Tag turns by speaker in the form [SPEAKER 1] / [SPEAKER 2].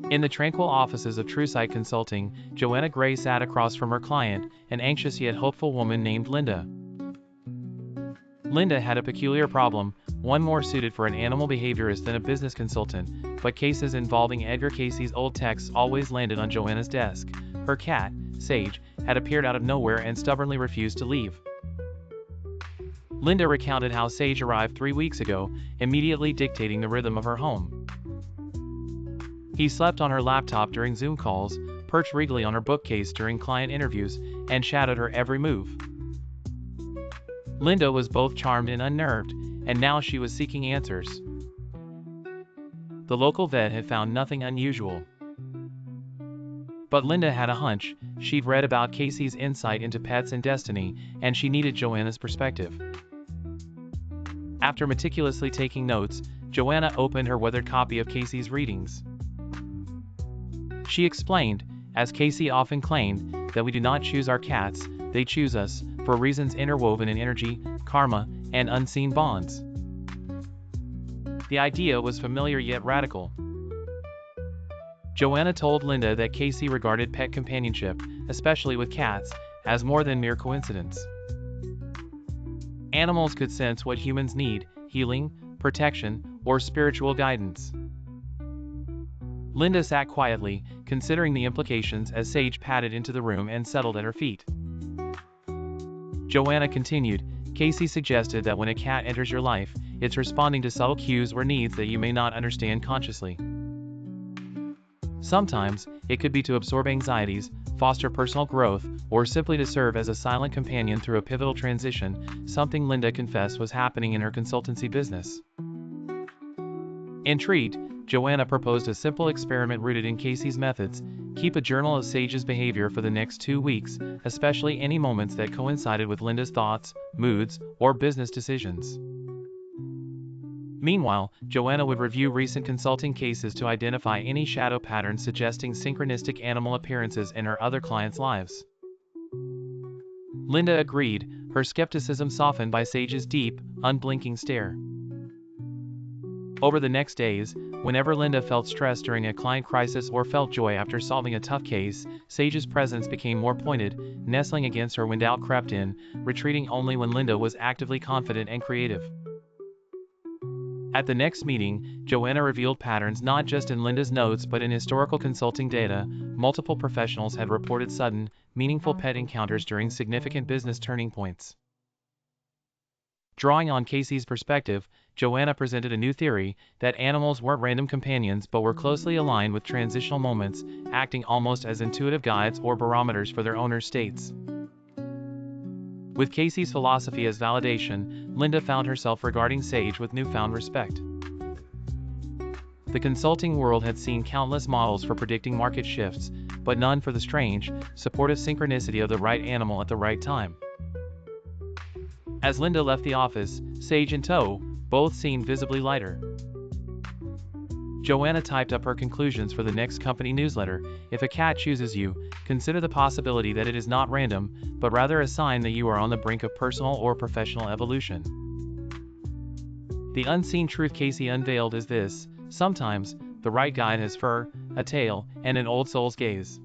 [SPEAKER 1] In the tranquil offices of TrueSight Consulting, Joanna Gray sat across from her client, an anxious yet hopeful woman named Linda. Linda had a peculiar problem, one more suited for an animal behaviorist than a business consultant, but cases involving Edgar Cayce's old texts always landed on Joanna's desk. Her cat, Sage, had appeared out of nowhere and stubbornly refused to leave. Linda recounted how Sage arrived 3 weeks ago, immediately dictating the rhythm of her home. He slept on her laptop during Zoom calls, perched regally on her bookcase during client interviews, and shadowed her every move. Linda was both charmed and unnerved, and now she was seeking answers. The local vet had found nothing unusual. But Linda had a hunch. She'd read about Cayce's insight into pets and destiny, and she needed Joanna's perspective. After meticulously taking notes, Joanna opened her weathered copy of Cayce's readings. She explained, as Cayce often claimed, that we do not choose our cats, they choose us, for reasons interwoven in energy, karma, and unseen bonds. The idea was familiar yet radical. Joanna told Linda that Cayce regarded pet companionship, especially with cats, as more than mere coincidence. Animals could sense what humans need: healing, protection, or spiritual guidance. Linda sat quietly, considering the implications as Sage padded into the room and settled at her feet. Joanna continued, Cayce suggested that when a cat enters your life, it's responding to subtle cues or needs that you may not understand consciously. Sometimes, it could be to absorb anxieties, foster personal growth, or simply to serve as a silent companion through a pivotal transition, something Linda confessed was happening in her consultancy business. Intrigued, Joanna proposed a simple experiment rooted in Cayce's methods: keep a journal of Sage's behavior for the next 2 weeks, especially any moments that coincided with Linda's thoughts, moods, or business decisions. Meanwhile, Joanna would review recent consulting cases to identify any shadow patterns suggesting synchronistic animal appearances in her other clients' lives. Linda agreed, her skepticism softened by Sage's deep, unblinking stare. Over the next days, whenever Linda felt stress during a client crisis or felt joy after solving a tough case, Sage's presence became more pointed, nestling against her when doubt crept in, retreating only when Linda was actively confident and creative. At the next meeting, Joanna revealed patterns not just in Linda's notes but in historical consulting data. Multiple professionals had reported sudden, meaningful pet encounters during significant business turning points. Drawing on Cayce's perspective, Joanna presented a new theory, that animals weren't random companions but were closely aligned with transitional moments, acting almost as intuitive guides or barometers for their owners' states. With Cayce's philosophy as validation, Linda found herself regarding Sage with newfound respect. The consulting world had seen countless models for predicting market shifts, but none for the strange, supportive synchronicity of the right animal at the right time. As Linda left the office, Sage in tow, both seemed visibly lighter. Joanna typed up her conclusions for the next company newsletter. If a cat chooses you, consider the possibility that it is not random, but rather a sign that you are on the brink of personal or professional evolution. The unseen truth Cayce unveiled is this: sometimes, the right guide has fur, a tail, and an old soul's gaze.